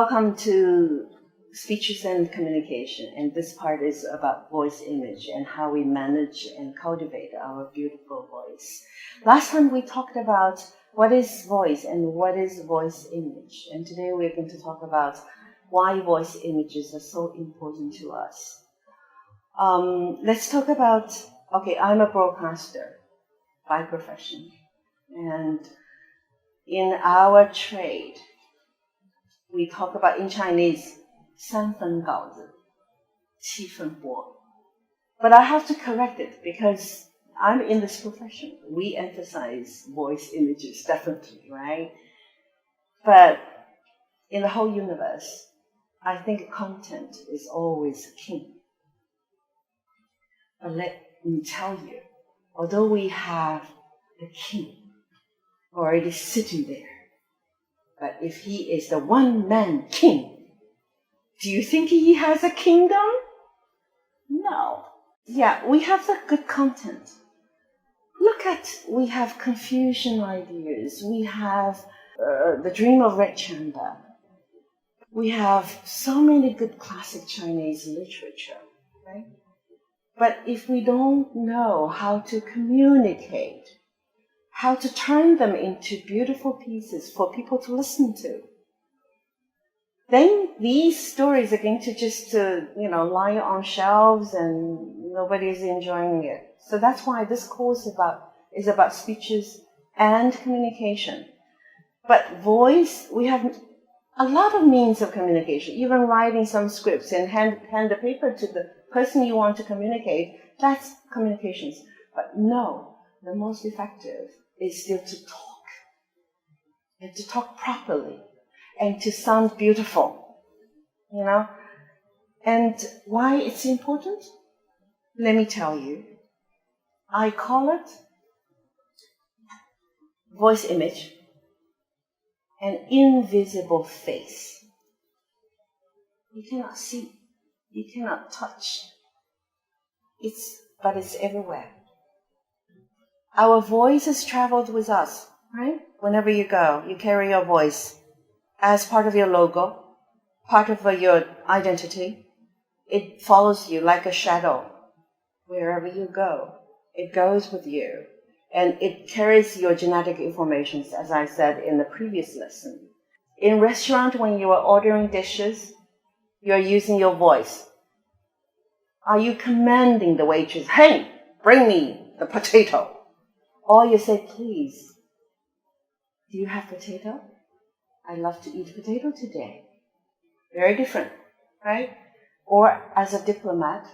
Welcome to Speeches and Communication, and this part is about voice image and how we manage and cultivate our beautiful voice. Last time we talked about what is voice and what is voice image, and today we're going to talk about why voice images are so important to us. Let's talk about, I'm a broadcaster by profession, and in our trade, we talk about in Chinese, 三分稿子,七分播. But I have to correct it because I'm in this profession. We emphasize voice images, definitely, right? But in the whole universe, I think content is always king. But let me tell you, although we have the king already sitting there, but if he is the one-man king, do you think he has a kingdom? No. Yeah, we have the good content. Look at, we have Confucian ideas. We have the Dream of Red Chamber. We have so many good classic Chinese literature, right? But if we don't know how to communicate, how to turn them into beautiful pieces for people to listen to, then these stories are going to just, lie on shelves and nobody's enjoying it. So that's why this course is about speeches and communication. But voice, we have a lot of means of communication, even writing some scripts and hand the paper to the person you want to communicate. That's communications. But no, the most effective is still to talk, and to talk properly, and to sound beautiful, And why it's important? Let me tell you. I call it voice image, an invisible face. You cannot see, you cannot touch. But it's everywhere. Our voice has traveled with us, right? Whenever you go, you carry your voice as part of your logo, part of your identity. It follows you like a shadow. Wherever you go, it goes with you. And it carries your genetic information, as I said in the previous lesson. In restaurant, when you are ordering dishes, you're using your voice. Are you commanding the waitress, hey, bring me the potato? Or you say, please, do you have potato? I love to eat potato today. Very different, right? Or as a diplomat,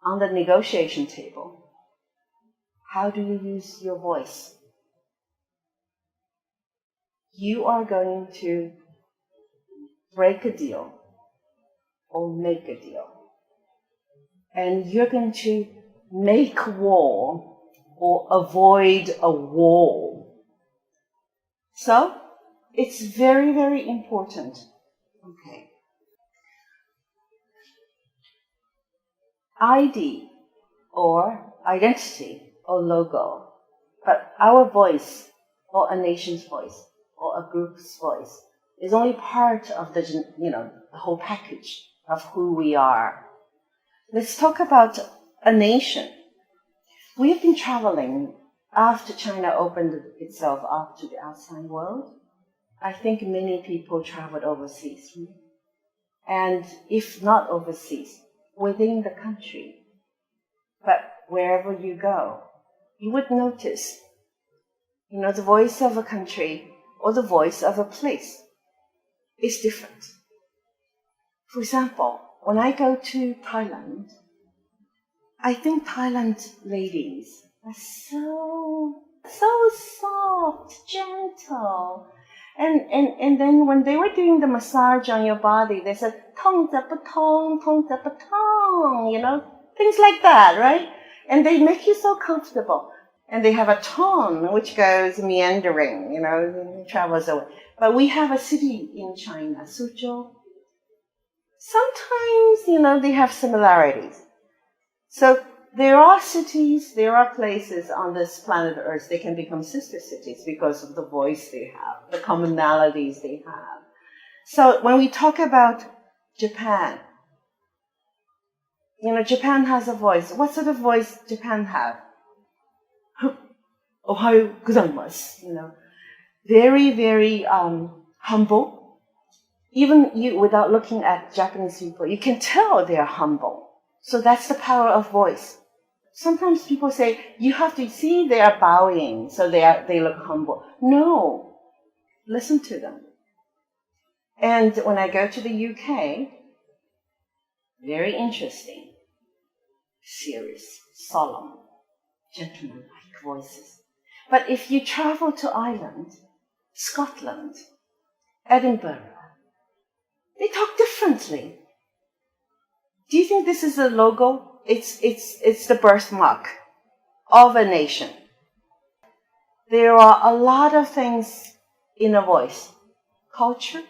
on the negotiation table, how do you use your voice? You are going to break a deal or make a deal. And you're going to make war or avoid a wall. So, it's very, very important. Okay. ID or identity or logo, but our voice or a nation's voice or a group's voice is only part of the whole package of who we are. Let's talk about a nation. We have been traveling after China opened itself up to the outside world. I think many people traveled overseas. And if not overseas, within the country. But wherever you go, you would notice, the voice of a country or the voice of a place is different. For example, when I go to Thailand, I think Thailand ladies are so soft, gentle. And then when they were doing the massage on your body, they said, tong za pa tong, things like that, right? And they make you so comfortable. And they have a tone which goes meandering, travels away. But we have a city in China, Suzhou. Sometimes, they have similarities. So there are cities, there are places on this planet Earth, they can become sister cities because of the voice they have, the commonalities they have. So when we talk about Japan, Japan has a voice. What sort of voice Japan have? Ohayo gozaimasu. Very, very humble. Even you, without looking at Japanese people, you can tell they are humble. So that's the power of voice. Sometimes people say, you have to see they are bowing, so they look humble. No, listen to them. And when I go to the UK, very interesting, serious, solemn, gentleman-like voices. But if you travel to Ireland, Scotland, Edinburgh, they talk differently. Do you think this is a logo? It's the birthmark of a nation. There are a lot of things in a voice. Culture,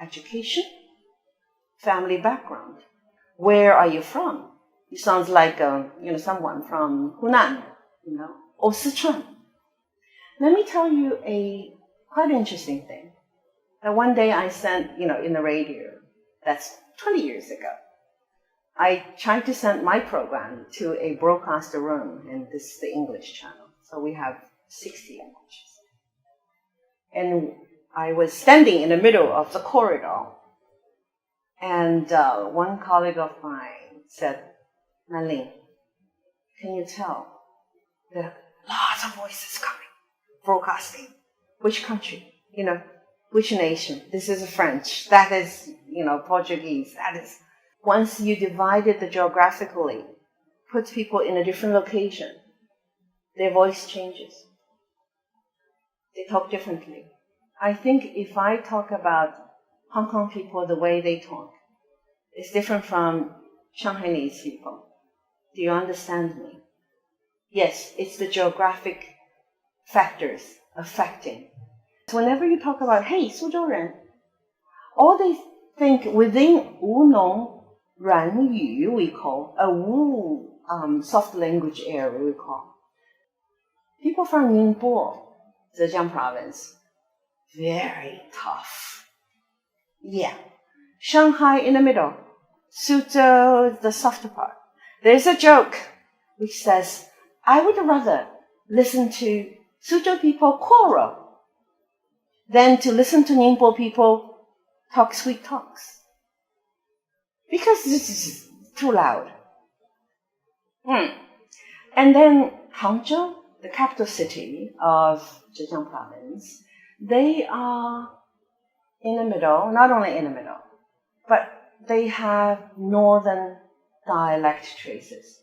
education, family background. Where are you from? You sound like someone from Hunan, or Sichuan. Let me tell you a quite interesting thing. That one day I sent, in the radio, that's 20 years ago, I tried to send my program to a broadcaster room, and this is the English channel. So we have 60 languages. And I was standing in the middle of the corridor, and one colleague of mine said, Malin, can you tell? There are lots of voices coming, broadcasting. Which country? Which nation? This is French. That is, Portuguese. That is. Once you divide it geographically, put people in a different location, their voice changes. They talk differently. I think if I talk about Hong Kong people, the way they talk is different from Shanghainese people. Do you understand me? Yes, it's the geographic factors affecting. So whenever you talk about, hey, Suzhou Ren, all they think within Wunong Ranyu, we call, a Wu soft language area, we call. People from Ningbo, Zhejiang province, very tough. Yeah. Shanghai in the middle. Suzhou, the softer part. There's a joke which says, I would rather listen to Suzhou people quarrel than to listen to Ningbo people talk sweet talks. Because this is too loud. And then Hangzhou, the capital city of Zhejiang province, they are in the middle, not only in the middle, but they have northern dialect traces.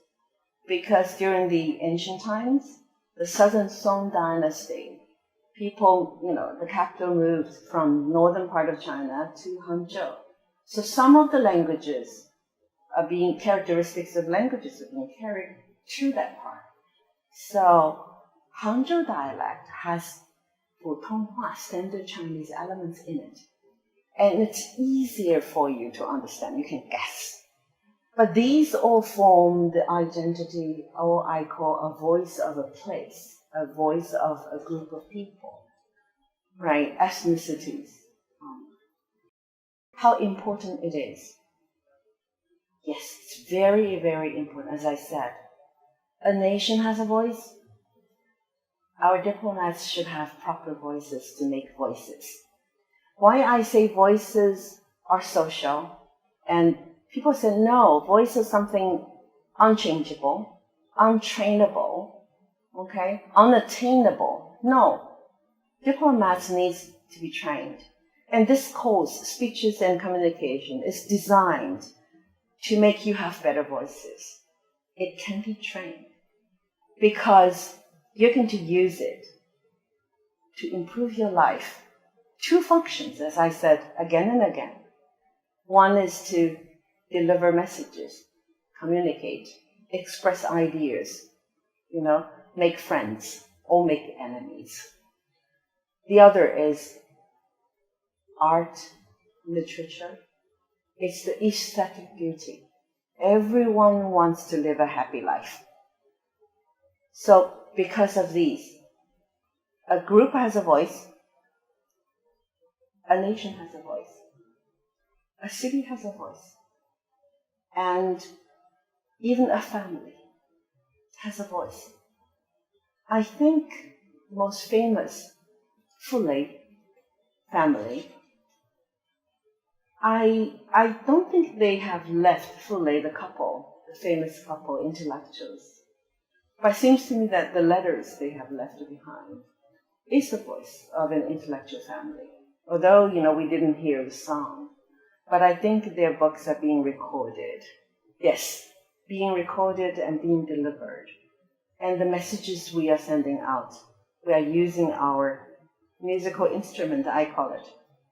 Because during the ancient times, the southern Song dynasty, people, the capital moved from northern part of China to Hangzhou. So some of the languages characteristics of languages are being carried through that part. So Hangzhou dialect has Putonghua, standard Chinese elements in it. And it's easier for you to understand. You can guess. But these all form the identity, or I call a voice of a place, a voice of a group of people, right? Ethnicities. How important it is. Yes, it's very, very important. As I said, a nation has a voice. Our diplomats should have proper voices to make voices. Why I say voices are social, and people say, no, voice is something unchangeable, untrainable, okay, unattainable. No, diplomats need to be trained. And this course, Speeches and Communication, is designed to make you have better voices. It can be trained because you're going to use it to improve your life. Two functions, as I said again and again. One is to deliver messages, communicate, express ideas, make friends or make enemies. The other is art, literature. It's the aesthetic beauty. Everyone wants to live a happy life. So because of these, a group has a voice, a nation has a voice. a city has a voice. And even a family has a voice. I think the most famous Fulay family, I don't think they have left Fulay, the couple, the famous couple, intellectuals. But it seems to me that the letters they have left behind is the voice of an intellectual family. Although, we didn't hear the song, but I think their books are being recorded. Yes, being recorded and being delivered. And the messages we are sending out, we are using our musical instrument, I call it.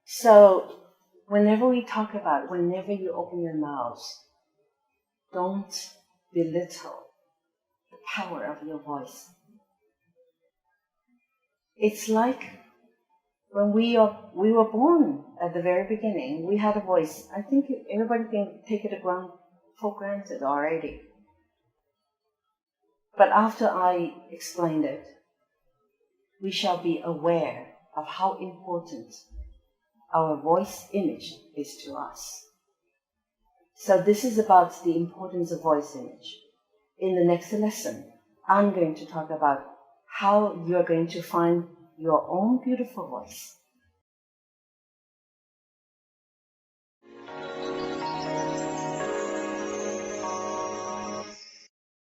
So whenever you open your mouths, don't belittle the power of your voice. It's like when we were born at the very beginning, we had a voice. I think everybody can take it for granted already. But after I explained it, we shall be aware of how important our voice image is to us. So this is about the importance of voice image. In the next lesson, I'm going to talk about how you're going to find your own beautiful voice.